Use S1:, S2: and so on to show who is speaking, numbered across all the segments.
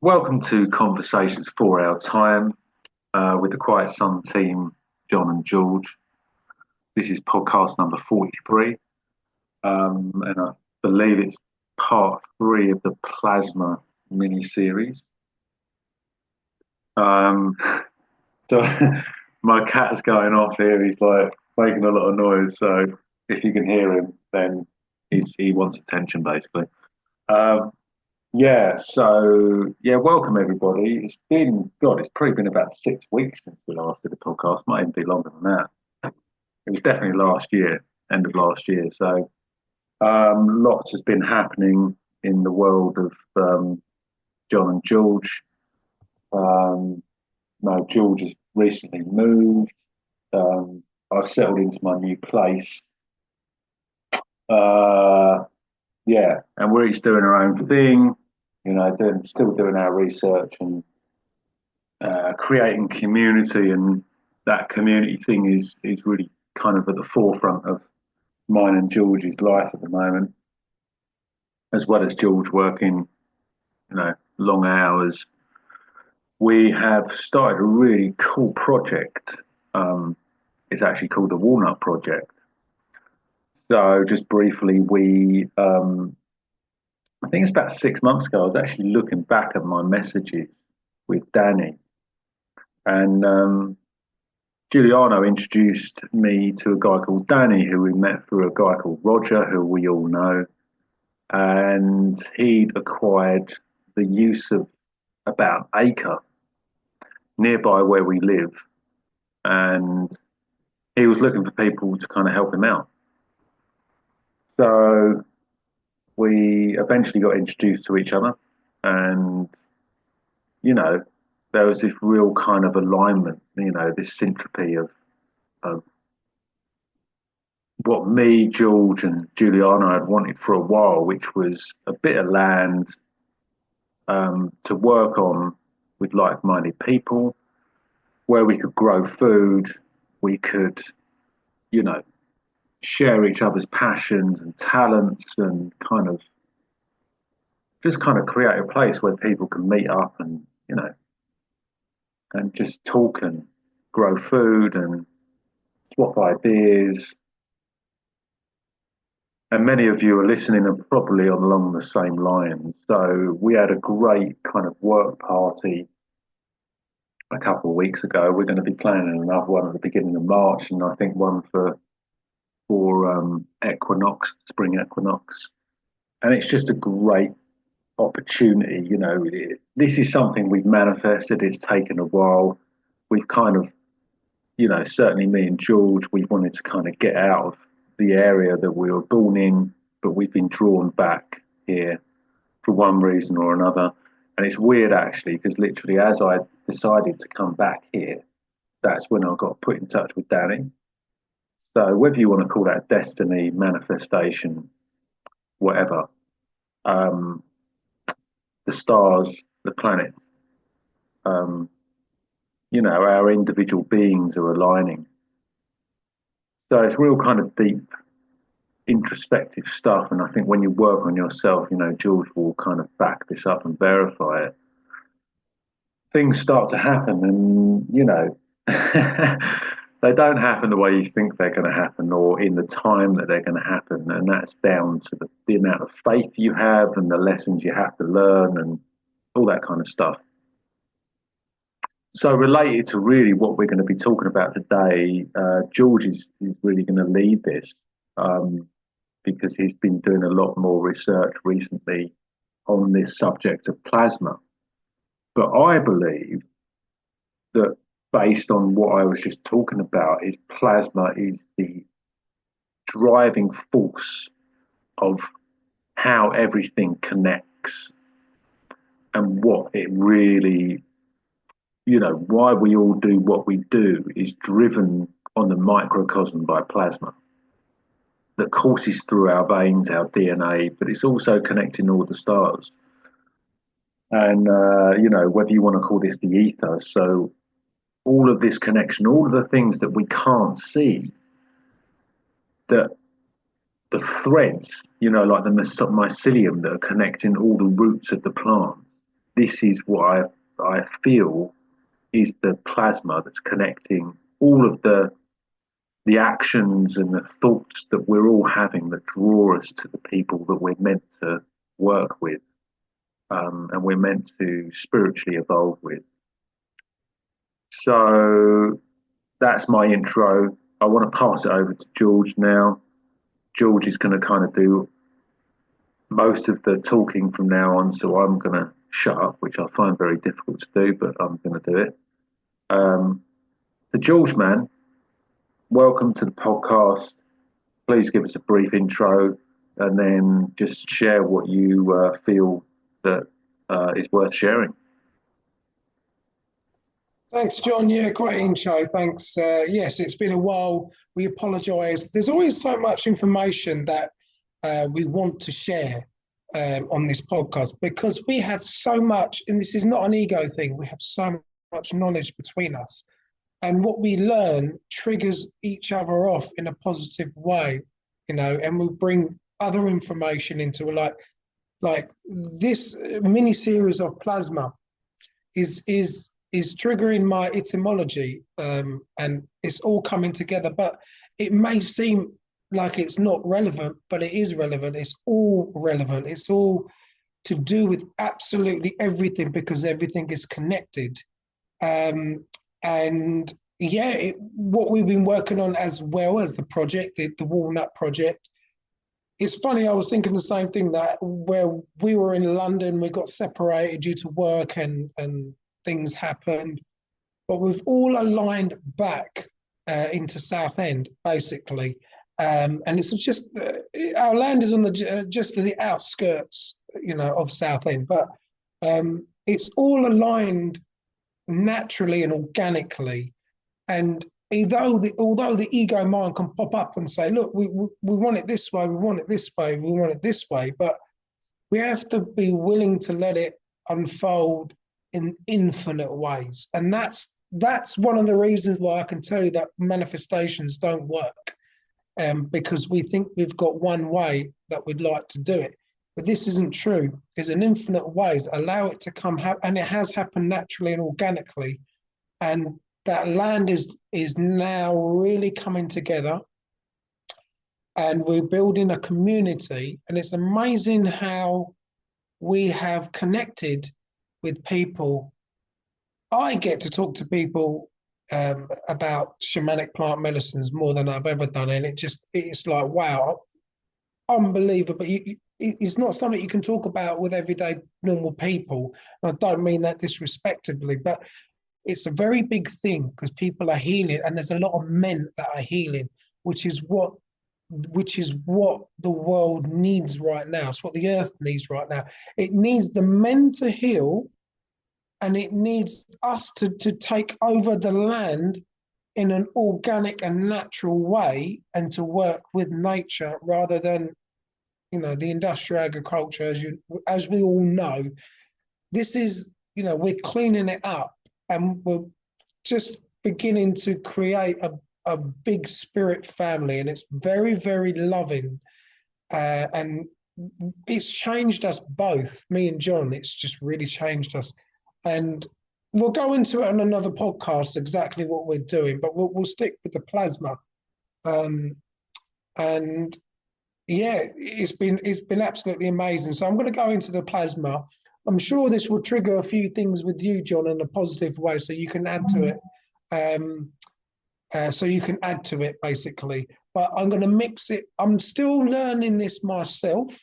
S1: Welcome to Conversations for Our Time with the Quiet Sun team, John and George. This is podcast number 43, and I believe it's part three of the Plasma mini series. So my cat's going off here. He's like making a lot of noise. So if you can hear him, then he wants attention basically. Um, welcome everybody. It's probably been about 6 weeks since we last did a podcast, might even be longer than that. It was definitely last year, end of last year. So lots has been happening in the world of John and George. No, George has recently moved. I've settled into my new place. Uh, and we're each doing our own thing, still doing our research and creating community, and that community thing is really kind of at the forefront of mine and George's life at the moment, as well as George working, long hours. We have started a really cool project. It's actually called the Walnut Project. So just briefly, I think it's about 6 months ago, I was actually looking back at my messages with Danny, and Giuliano introduced me to a guy called Danny, who we met through a guy called Roger, who we all know. And he'd acquired the use of about an acre nearby where we live. And he was looking for people to kind of help him out. So we eventually got introduced to each other. And, there was this real kind of alignment, this syntropy of what me, George, and Giuliano had wanted for a while, which was a bit of land to work on with like-minded people, where we could grow food, we could, share each other's passions and talents, and kind of create a place where people can meet up and and just talk and grow food and swap ideas. And many of you are listening and probably along the same lines. So we had a great kind of work party a couple of weeks ago. We're going to be planning another one at the beginning of March, and I think one for equinox, spring equinox. And it's just a great opportunity. This is something we've manifested. It's taken a while. We've kind of, certainly me and George, we wanted to kind of get out of the area that we were born in, but we've been drawn back here for one reason or another. And it's weird actually, because literally as I decided to come back here, that's when I got put in touch with Danny. So whether you want to call that destiny, manifestation, whatever, um, the stars, the planet, um, our individual beings are aligning. So it's real kind of deep, introspective stuff. And I think when you work on yourself, George will kind of back this up and verify it. Things start to happen, and they don't happen the way you think they're going to happen, or in the time that they're going to happen. And that's down to the amount of faith you have and the lessons you have to learn and all that kind of stuff. So related to really what we're going to be talking about today, George is really going to lead this, because he's been doing a lot more research recently on this subject of plasma. But I believe that based on what I was just talking about, is plasma is the driving force of how everything connects, and what it really, why we all do what we do is driven on the microcosm by plasma that courses through our veins, our DNA, but it's also connecting all the stars. And, whether you want to call this the ether. So all of this connection, all of the things that we can't see, that the threads, like the mycelium that are connecting all the roots of the plant, this is what I feel is the plasma that's connecting all of the actions and the thoughts that we're all having that draw us to the people that we're meant to work with, and we're meant to spiritually evolve with. So that's my intro. I want to pass it over to George now. George is going to kind of do most of the talking from now on, so I'm going to shut up, which I find very difficult to do, but I'm going to do it. So, George, man, welcome to the podcast. Please give us a brief intro and then just share what you feel that is worth sharing.
S2: Thanks, John. Yeah, great intro. Thanks. Yes, it's been a while. We apologise. There's always so much information that we want to share on this podcast because we have so much, and this is not an ego thing, we have so much knowledge between us. And what we learn triggers each other off in a positive way, and we bring other information into like this mini series of plasma is triggering my etymology, and it's all coming together. But it may seem like it's not relevant, but it is relevant. It's all relevant. It's all to do with absolutely everything because everything is connected. And yeah, what we've been working on as well as the project, the Walnut Project. It's funny, I was thinking the same thing that where we were in London, we got separated due to work and things happened, but we've all aligned back into Southend, basically. And it's just, our land is on just the outskirts, of Southend, but it's all aligned naturally and organically. And although the ego mind can pop up and say, look, we want it this way, we want it this way, we want it this way, but we have to be willing to let it unfold in infinite ways. And that's one of the reasons why I can tell you that manifestations don't work, because we think we've got one way that we'd like to do it. But this isn't true. There's an infinite ways. Allow it to come, and it has happened naturally and organically. And that land is now really coming together, and we're building a community. And it's amazing how we have connected with people. I get to talk to people about shamanic plant medicines more than I've ever done, and it's like, wow, unbelievable. It's not something you can talk about with everyday normal people. And I don't mean that disrespectively, but it's a very big thing because people are healing, and there's a lot of men that are healing, which is what the world needs right now. It's what the earth needs right now. It needs the men to heal, and it needs us to take over the land in an organic and natural way and to work with nature rather than the industrial agriculture, as we all know. This is, we're cleaning it up, and we're just beginning to create a big spirit family, and it's very, very loving. And it's changed us both, me and John. It's just really changed us. And we'll go into it on another podcast, exactly what we're doing, but we'll stick with the plasma. And yeah, it's been absolutely amazing. So I'm going to go into the plasma. I'm sure this will trigger a few things with you, John, in a positive way, so you can add to it. Basically. But I'm going to mix it. I'm still learning this myself,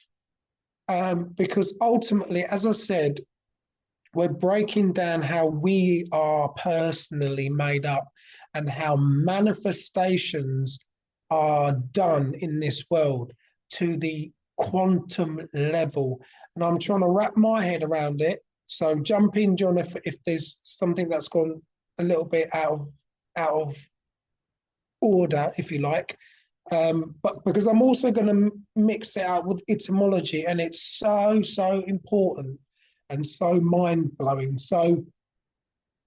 S2: because ultimately, as I said, we're breaking down how we are personally made up and how manifestations are done in this world to the quantum level. And I'm trying to wrap my head around it. So jump in, John, if there's something that's gone a little bit out of order, if you like. But because I'm also going to mix it out with etymology, and it's so important and so mind-blowing. So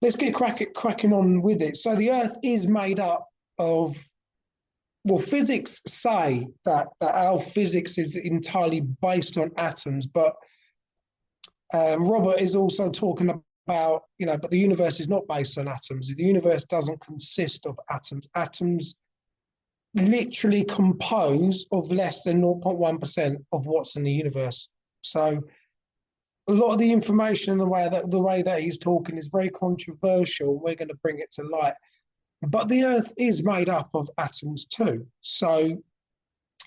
S2: let's get cracking on with it. So the Earth is made up of, well, physics say that our physics is entirely based on atoms, but Robert is also talking about, but the universe is not based on atoms. The universe doesn't consist of atoms. Atoms literally compose of less than 0.1% of what's in the universe. So a lot of the information and the way that he's talking is very controversial. We're going to bring it to light. But the Earth is made up of atoms too. So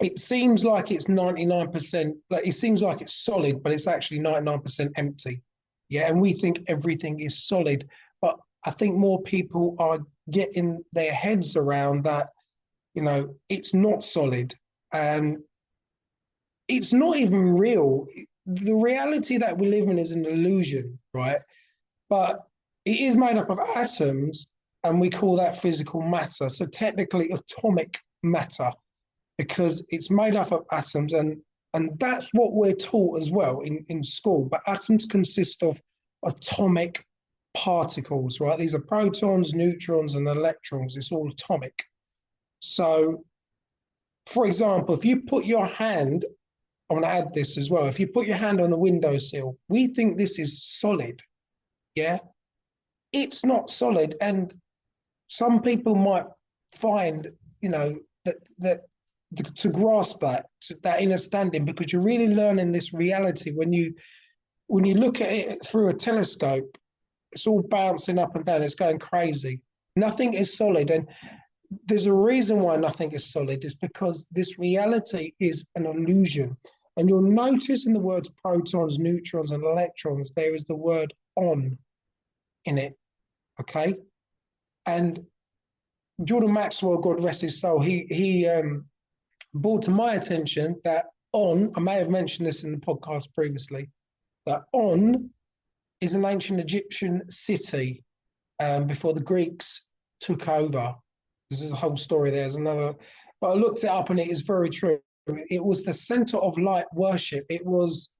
S2: it seems like it's 99%, like it seems like it's solid, but it's actually 99% empty. Yeah, and we think everything is solid. But I think more people are getting their heads around that, it's not solid. And it's not even real. The reality that we live in is an illusion, right? But it is made up of atoms, and we call that physical matter. So technically, atomic matter, because it's made up of atoms, and that's what we're taught as well in school. But atoms consist of atomic particles, right? These are protons, neutrons, and electrons. It's all atomic. So, for example, if you put your hand, I want to add this as well. If you put your hand on a windowsill, we think this is solid. Yeah, it's not solid, and some people might find, that to grasp that inner standing, because you're really learning this reality when you look at it through a telescope. It's all bouncing up and down. It's going crazy. Nothing is solid, and there's a reason why nothing is solid. Is because this reality is an illusion. And you'll notice in the words protons, neutrons, and electrons, there is the word on in it. Okay. And Jordan Maxwell, God rest his soul, he brought to my attention that On, I may have mentioned this in the podcast previously, that On is an ancient Egyptian city before the Greeks took over. This is a whole story. There's another, but I looked it up and it is very true. It was the center of light worship. It was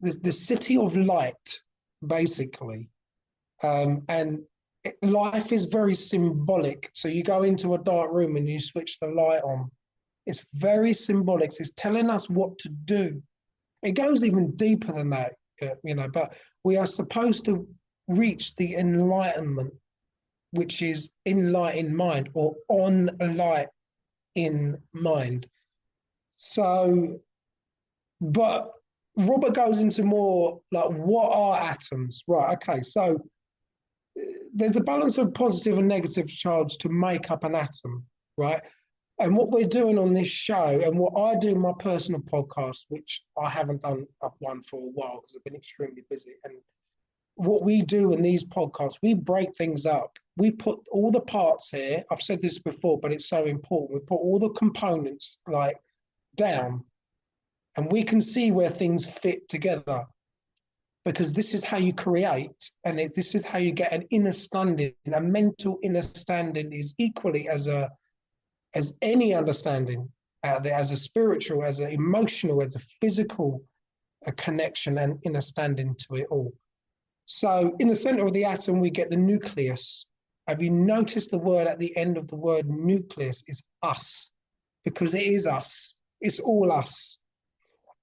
S2: the city of light, basically. And life is very symbolic. So you go into a dark room and you switch the light on. It's very symbolic. It's telling us what to do. It goes even deeper than that, but we are supposed to reach the enlightenment, which is in light in mind, or on light in mind. So, but Robert goes into more like, what are atoms? Right, okay, so there's a balance of positive and negative charge to make up an atom, right? And what we're doing on this show, and what I do in my personal podcast, which I haven't done up one for a while because I've been extremely busy. And what we do in these podcasts, we break things up. We put all the parts here. I've said this before, but it's so important. We put all the components like down, and we can see where things fit together, because this is how you create, and this is how you get an inner standing. A mental inner standing is equally as any understanding out there, as a spiritual, as an emotional, as a physical, a connection and inner standing to it all. So in the center of the atom, we get the nucleus. Have you noticed the word at the end of the word nucleus is us? Because it is us. It's all us.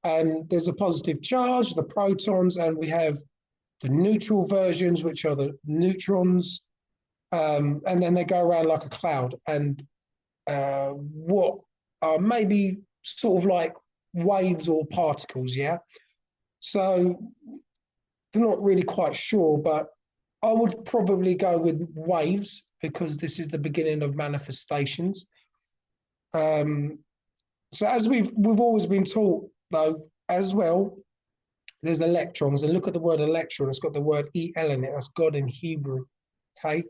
S2: And there's a positive charge, the protons, and we have the neutral versions, which are the neutrons. And then they go around like a cloud. And what are maybe sort of like waves or particles, yeah? So they're not really quite sure, but I would probably go with waves, because this is the beginning of manifestations. So as we've always been taught, though, as well, there's electrons. And look at the word electron. It's got the word El in it. That's God in Hebrew, okay?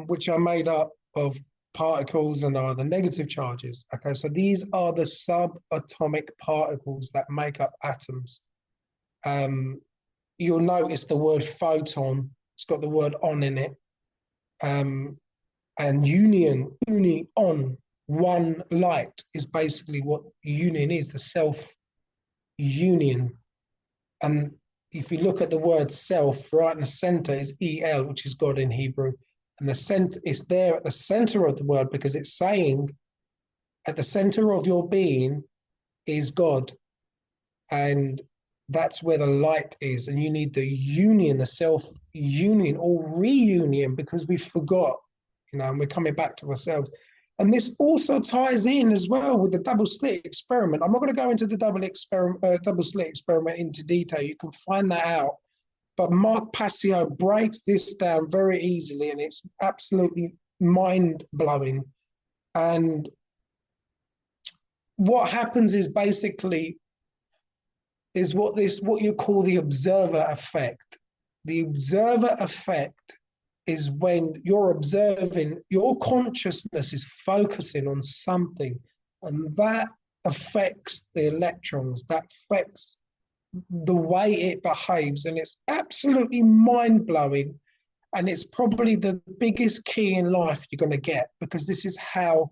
S2: Which are made up of particles and are the negative charges. Okay, so these are the subatomic particles that make up atoms. You'll notice the word photon. It's got the word on in it. And union, on, one light, is basically what union is, the self union. And if you look at the word self, right in the center is El, which is God in Hebrew. And the center is there at the center of the word, because it's saying at the center of your being is God. And that's where the light is. And you need the union, the self-union or reunion, because we forgot, and we're coming back to ourselves. And this also ties in as well with the double slit experiment. I'm not going to go into the double slit experiment into detail. You can find that out. But Mark Passio breaks this down very easily, and it's absolutely mind-blowing. And what happens is basically is what you call the observer effect. The observer effect is when you're observing, your consciousness is focusing on something, and that affects the electrons, that affects the way it behaves, and it's absolutely mind-blowing. And it's probably the biggest key in life you're going to get, because this is how,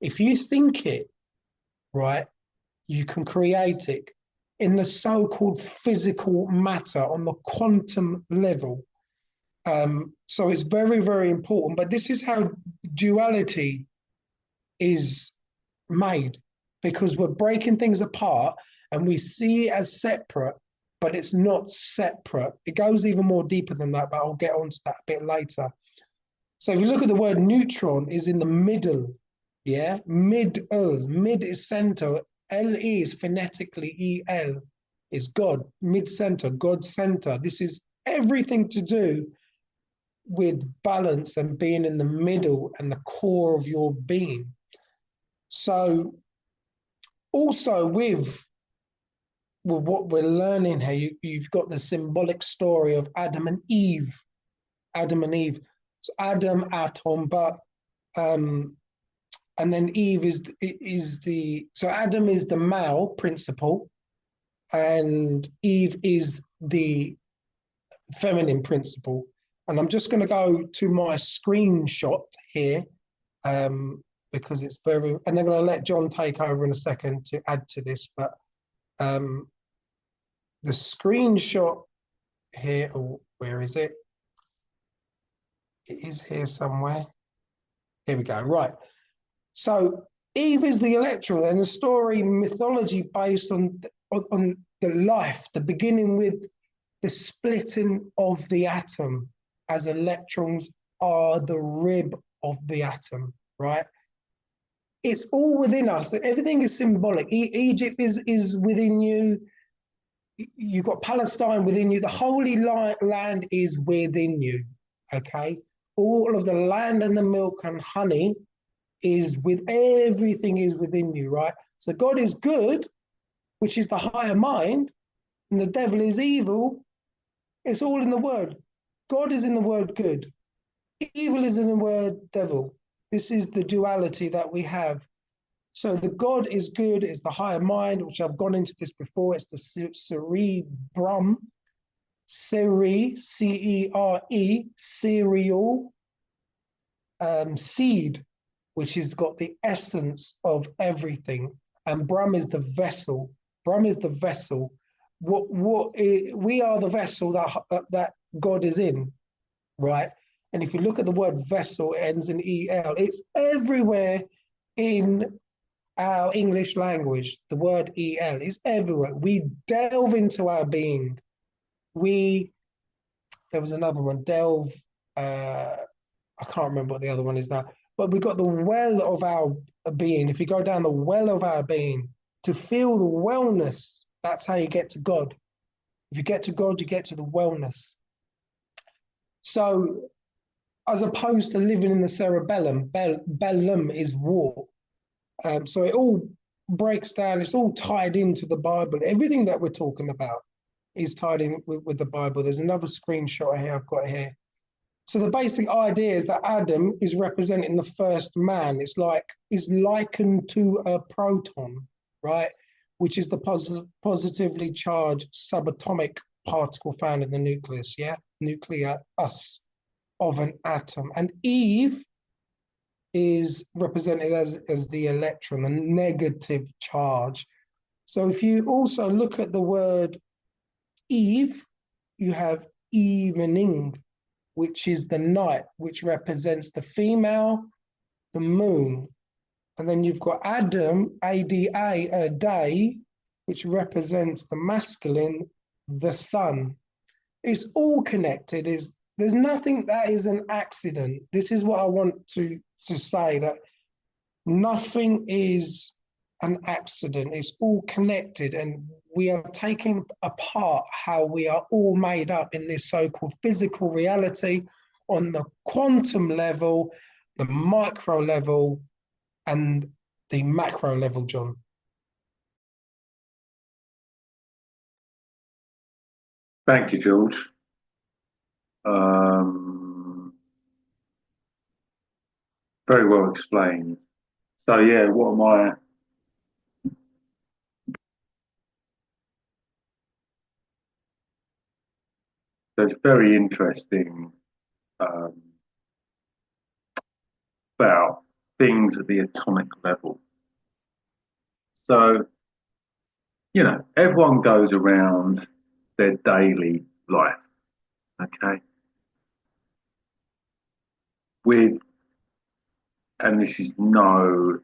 S2: if you think it, right, you can create it in the so-called physical matter on the quantum level. So it's very, very important. But this is how duality is made, because we're breaking things apart and we see it as separate, but it's not separate. It goes even more deeper than that, but I'll get onto that a bit later. So if you look at the word neutron, is in the middle, yeah? Mid is center. LE is phonetically EL, is God, mid-center, God center. This is everything to do with balance and being in the middle and the core of your being. So also with what we're learning here, you've got the symbolic story of Adam and Eve. Adam and Eve. So Adam, atom, but and then Eve is the, so Adam is the male principle, and Eve is the feminine principle. And I'm just going to go to my screenshot here, because it's very, and they're going to let John take over in a second to add to this, but the screenshot here, oh, where is it? It is here somewhere. Here we go. Right. So Eve is the electron, and the story mythology based on the life, the beginning with the splitting of the atom, as electrons are the rib of the atom, right? It's all within us. Everything is symbolic. Egypt is within you. You've got Palestine within you. The Holy Land is within you, okay? All of the land and the milk and honey is with, everything is within you, right? So God is good, which is the higher mind, and the devil is evil. It's all in the word. God is in the word good. Evil is in the word devil. This is the duality that we have. So the God is good, is the higher mind, which I've gone into this before. It's the cerebrum, C-E-R-E, cereal, seed, which has got the essence of everything. And Brahm is the vessel. Brahm is the vessel. We are the vessel that God is in, right? And if you look at the word vessel, it ends in EL. It's everywhere in our English language. The word EL is everywhere. We delve into our being. There was another one, delve, I can't remember what the other one is now, but we've got the well of our being. If you go down the well of our being to feel the wellness, that's how you get to God. If you get to God, you get to the wellness. So as opposed to living in the cerebellum, bellum is war. So it all breaks down, it's all tied into the Bible. Everything that we're talking about is tied in with the Bible. There's another screenshot here I've got here. So the basic idea is that Adam is representing the first man. It's likened to a proton, right? Which is the positively charged subatomic particle found in the nucleus, yeah? Nucleus of an atom. And Eve is represented as the electron, a negative charge. So if you also look at the word Eve, you have evening, which is the night, which represents the female, the moon. And then you've got Adam, ADA, a day, which represents the masculine, the sun. It's all connected. Is There's nothing that is an accident. This is what I want to say, that nothing is an accident. It's all connected, and we are taking apart how we are all made up in this so-called physical reality on the quantum level, the micro level, and the macro level, John.
S1: Thank you, George. Um, Very well explained. So yeah, what am I? So it's very interesting um, about things at the atomic level. So everyone goes around their daily life, okay, with, and this is no,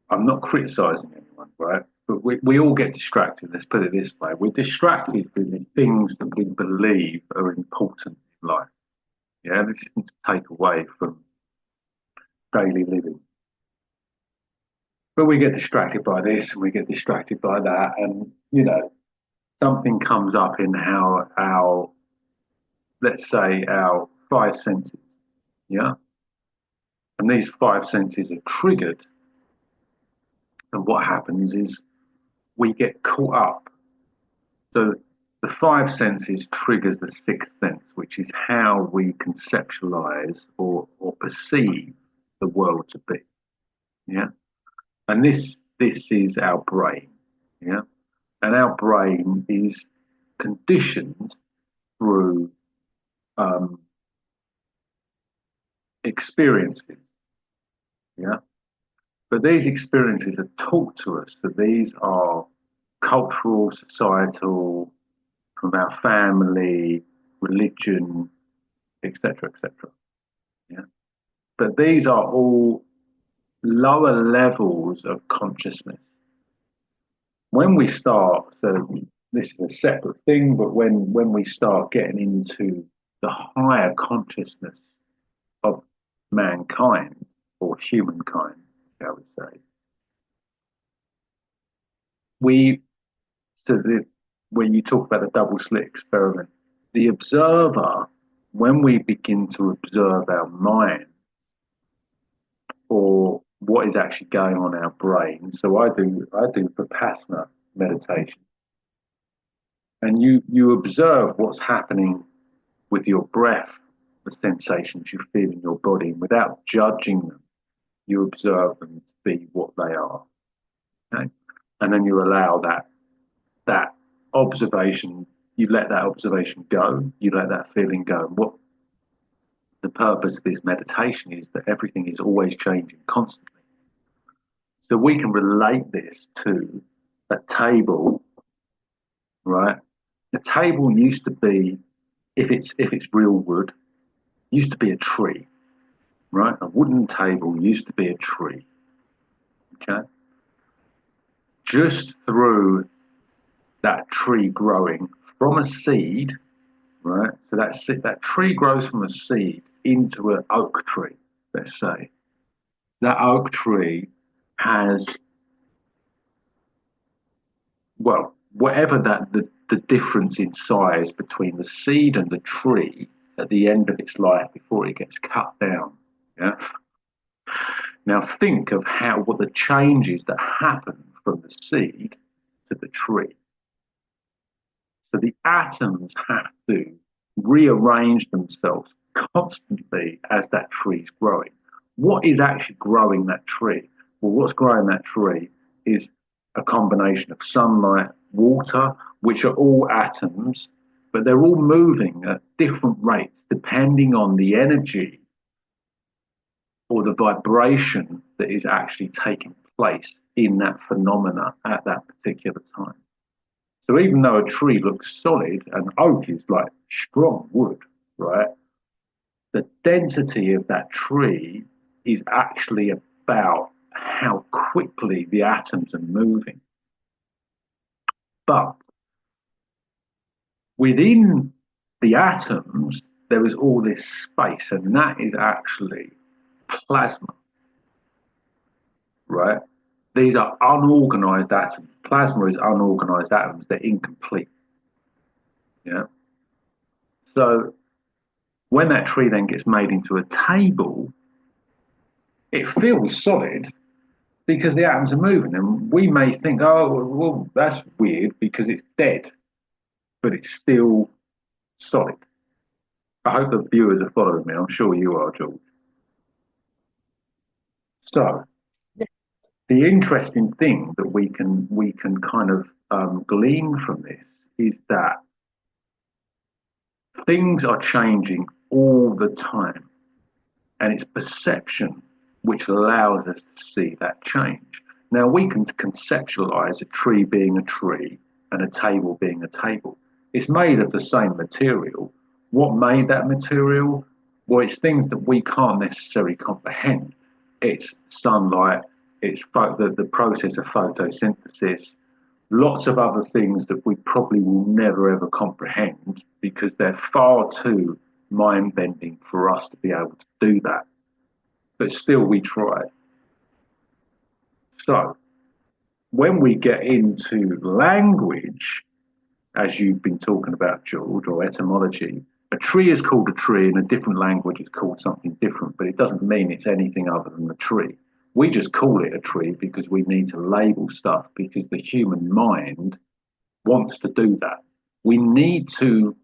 S1: I'm not criticizing anyone, right? But we all get distracted. Let's put it this way: we're distracted with the things that we believe are important in life. Yeah, this isn't to take away from daily living. But we get distracted by this and we get distracted by that. And, something comes up in how our, let's say, our five senses. Yeah. And these five senses are triggered. And what happens is we get caught up. So the five senses triggers the sixth sense, which is how we conceptualize or perceive the world to be. Yeah. And this is our brain. Yeah. And our brain is conditioned through um, experiences. Yeah. But these experiences are taught to us that these are cultural, societal, from our family, religion, etc., etc. Yeah. But these are all lower levels of consciousness. When we start, so this is a separate thing, but when we start getting into the higher consciousness of mankind or humankind, shall we say, we so when you talk about the double slit experiment, the observer, when we begin to observe our mind or what is actually going on in our brain. So I do Vipassana meditation, and you observe what's happening with your breath, the sensations you feel in your body, and without judging them, you observe them to be what they are. Okay? And then you allow that observation, you let that observation go, you let that feeling go. And what the purpose of this meditation is that everything is always changing constantly. So we can relate this to a table, right? A table used to be, if it's real wood, used to be a tree, right? A wooden table used to be a tree. Okay. Just through that tree growing from a seed, right? So that tree grows from a seed into an oak tree, let's say. That oak tree has, well, whatever the difference in size between the seed and the tree at the end of its life before it gets cut down. Yeah. Now think of what the changes that happen from the seed to the tree. So the atoms have to rearrange themselves constantly as that tree's growing. What is actually growing that tree? Well, what's growing that tree is a combination of sunlight, water, which are all atoms, but they're all moving at different rates depending on the energy or the vibration that is actually taking place in that phenomena at that particular time. So even though a tree looks solid and oak is like strong wood, right? The density of that tree is actually about how quickly the atoms are moving. But Within the atoms, there is all this space, and that is actually plasma, right? These are unorganized atoms. Plasma is unorganized atoms, they're incomplete. Yeah. So when that tree then gets made into a table, it feels solid because the atoms are moving. And we may think, oh, well, that's weird because it's dead, but it's still solid. I hope the viewers are following me. I'm sure you are, George. So the interesting thing that we can kind of glean from this is that things are changing all the time, and it's perception which allows us to see that change. Now we can conceptualize a tree being a tree and a table being a table. It's made of the same material. What made that material? Well, it's things that we can't necessarily comprehend. It's sunlight, it's the process of photosynthesis, lots of other things that we probably will never ever comprehend because they're far too mind bending for us to be able to do that. But still, we try. So, when we get into language, as you've been talking about, George, or etymology, a tree is called a tree in a different language, it's called something different, but it doesn't mean it's anything other than a tree. We just call it a tree because we need to label stuff because the human mind wants to do that. We need to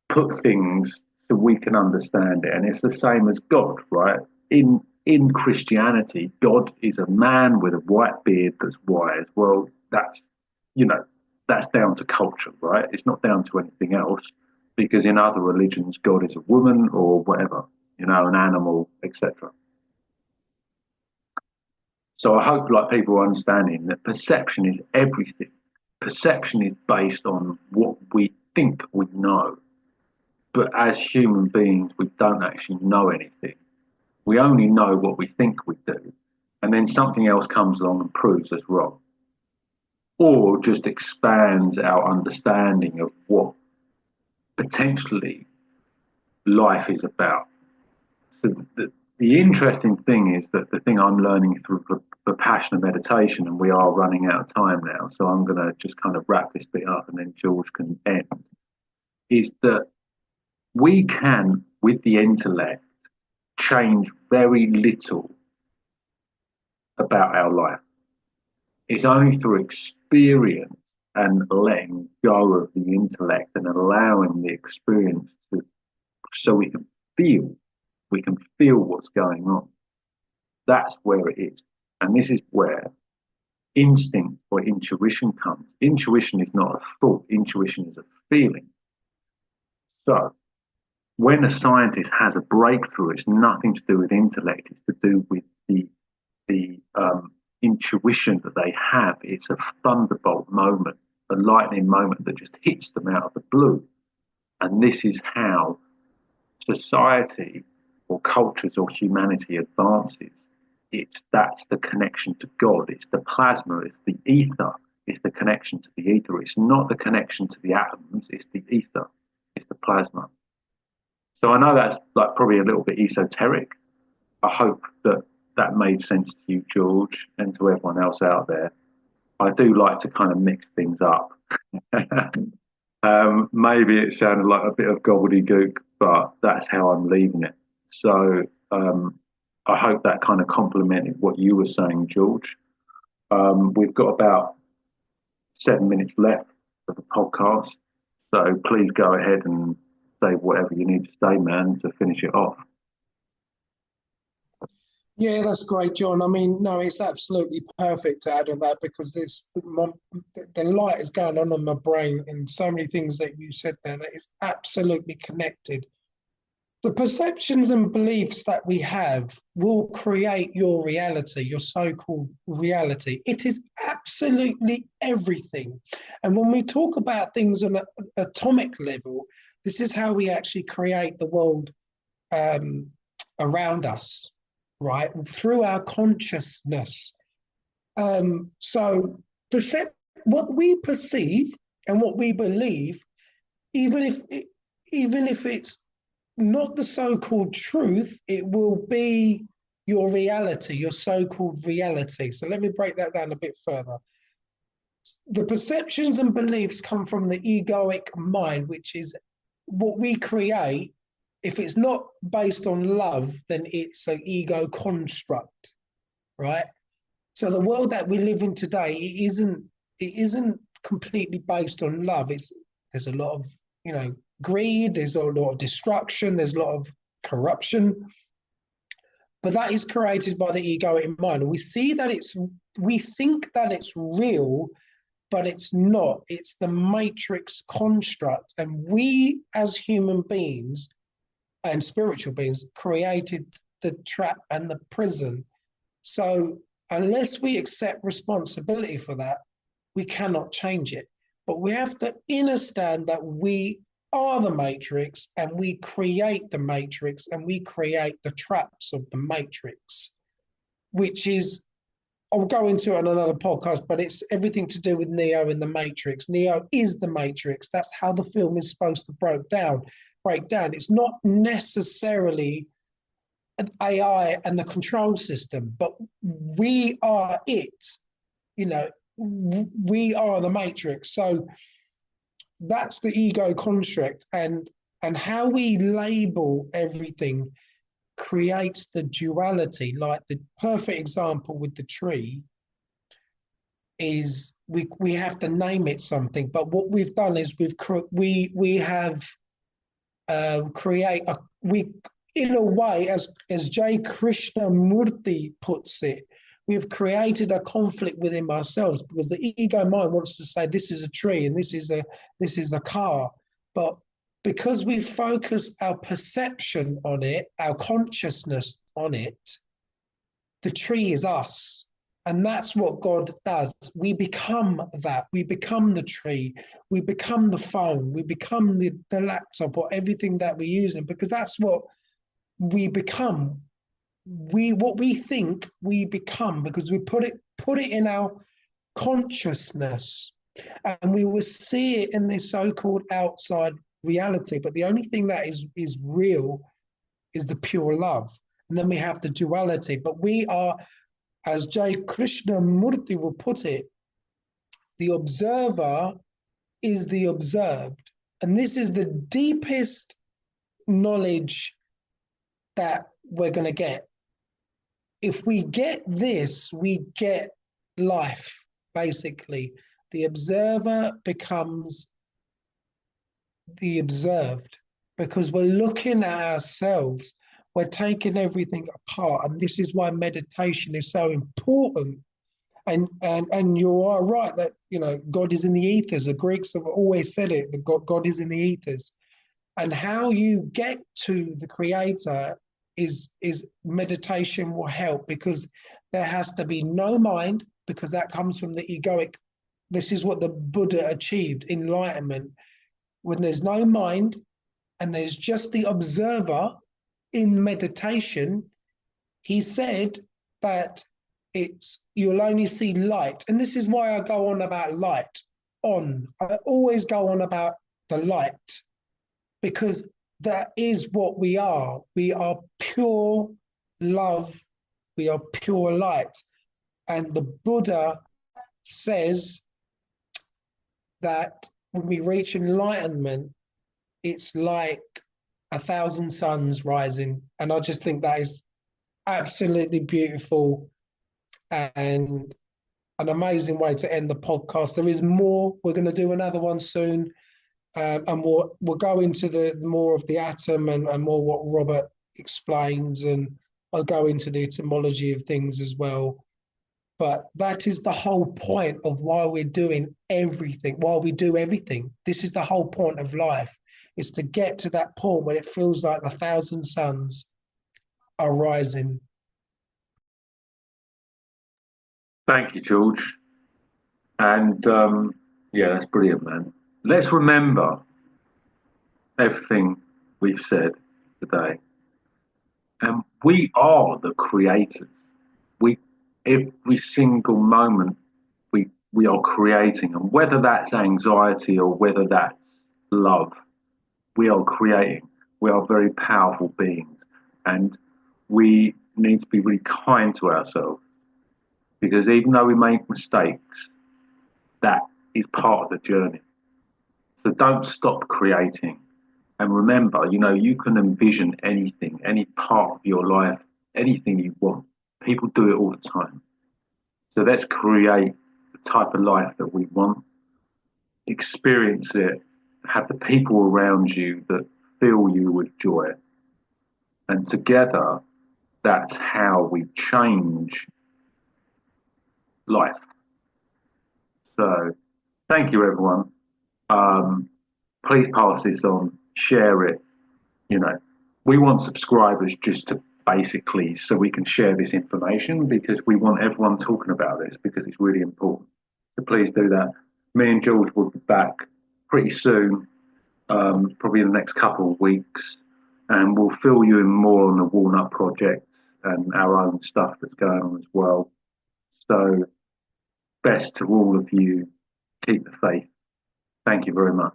S1: put things so we can understand it. And it's the same as God, right? In Christianity, God is a man with a white beard that's wise. Well, you know, that's down to culture, right? It's not down to anything else because in other religions, God is a woman or whatever, an animal, etc. So I hope like people are understanding that perception is everything. Perception is based on what we think we know. But as human beings, we don't actually know anything. We only know what we think we do. And then something else comes along and proves us wrong. Or just expands our understanding of what potentially life is about. So the interesting thing is that the thing I'm learning through the passion of meditation, and we are running out of time now, so I'm going to just kind of wrap this bit up and then George can end, is that we can, with the intellect, change very little about our life. It's only through experience and letting go of the intellect and allowing the experience to, so we can feel what's going on. That's where it is. And this is where instinct or intuition comes. Intuition is not a thought, intuition is a feeling. So when a scientist has a breakthrough, it's nothing to do with intellect, it's to do with the intuition that they have. It's a thunderbolt moment, a lightning moment that just hits them out of the blue. And this is how society or cultures or humanity advances. That's the connection to God. It's the plasma, it's the ether, it's the connection to the ether. It's not the connection to the atoms, it's the ether, it's the plasma. So I know that's like probably a little bit esoteric. I hope that that made sense to you, George, and to everyone else out there. I do like to kind of mix things up. Maybe it sounded like a bit of gobbledygook, but that's how I'm leaving it. So I hope that kind of complemented what you were saying, George. We've got about 7 minutes left of the podcast. So please go ahead and say whatever you need to say, man, to finish it off.
S2: Yeah, that's great, John. I mean, no, it's absolutely perfect to add on that because the light is going on in my brain and so many things that you said there that is absolutely connected. The perceptions and beliefs that we have will create your reality, your so-called reality. It is absolutely everything. And when we talk about things on an atomic level, this is how we actually create the world around us, right? Through our consciousness. So what we perceive and what we believe even if even if it's not the so-called truth, it will be your reality, your so-called reality. So let me break that down a bit further. The perceptions and beliefs come from the egoic mind, which is what we create. If it's not based on love, then it's an ego construct, right? So the world that we live in today, it isn't completely based on love. There's a lot of, greed, there's a lot of destruction, there's a lot of corruption, but that is created by the ego in mind. And we think that it's real, but it's not. It's the matrix construct. And we as human beings and spiritual beings created the trap and the prison. So unless we accept responsibility for that, we cannot change it. But we have to understand that we are the matrix and we create the matrix and we create the traps of the matrix, which is, I'll go into it on another podcast, but it's everything to do with Neo in the Matrix. Neo is the Matrix. That's how the film is supposed to break down. It's not necessarily an AI and the control system, but we are it. You know, we are the Matrix. So that's the ego construct, and how we label everything creates the duality. Like the perfect example with the tree is we have to name it something, but what we've done is we have create a we in a way, as J. Krishnamurti puts it, we've created a conflict within ourselves because the ego mind wants to say this is a tree and this is a car, but because we focus our perception on it, our consciousness on it, the tree is us. And that's what God does. We become that. We become the tree. We become the phone. We become the laptop or everything that we're using, because that's what we become. What we think we become, because we put it in our consciousness, and we will see it in this so-called outside reality. But the only thing that is real is the pure love. And then we have the duality. But we are, as J. Krishnamurti will put it, the observer is the observed. And this is the deepest knowledge that we're going to get. If we get this, we get life, basically. The observer becomes the observed, because we're looking at ourselves. We're taking everything apart. And this is why meditation is so important. And you are right that, God is in the ethers. The Greeks have always said it, that God is in the ethers. And how you get to the creator is meditation will help, because there has to be no mind, because that comes from the egoic. This is what the Buddha achieved, enlightenment. When there's no mind and there's just the observer in meditation, he said that you'll only see light. And this is why I go on about light. I always go on about the light, because that is what we are. We are pure love. We are pure light. And the Buddha says that when we reach enlightenment, it's like 1,000 suns rising. And I just think that is absolutely beautiful and an amazing way to end the podcast. There is more. We're going to do another one soon. And we'll go into the more of the atom and more what Robert explains, and I'll go into the etymology of things as well. But that is the whole point of why we're doing everything, why we do everything. This is the whole point of life, is to get to that point where it feels like 1,000 suns are rising.
S1: Thank you, George. And yeah, that's brilliant, man. Let's remember everything we've said today. And we are the creators. We every single moment we are creating, and whether that's anxiety or whether that's love. We are creating. We are very powerful beings, and we need to be really kind to ourselves because even though we make mistakes, that is part of the journey. So don't stop creating. And remember, you can envision anything, any part of your life, anything you want. People do it all the time. So let's create the type of life that we want, experience it, have the people around you that fill you with joy. And together, that's how we change life. So thank you, everyone. Um, Please pass this on, share it. You know, we want subscribers just to basically so we can share this information because we want everyone talking about this because it's really important. So please do that. Me and George will be back pretty soon, probably in the next couple of weeks, and we'll fill you in more on the Walnut project and our own stuff that's going on as well. So, best to all of you, keep the faith. Thank you very much.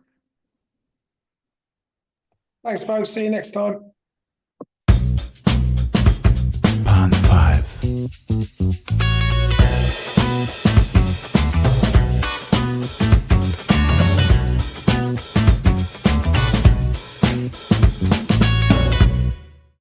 S2: Thanks, folks. See you next time.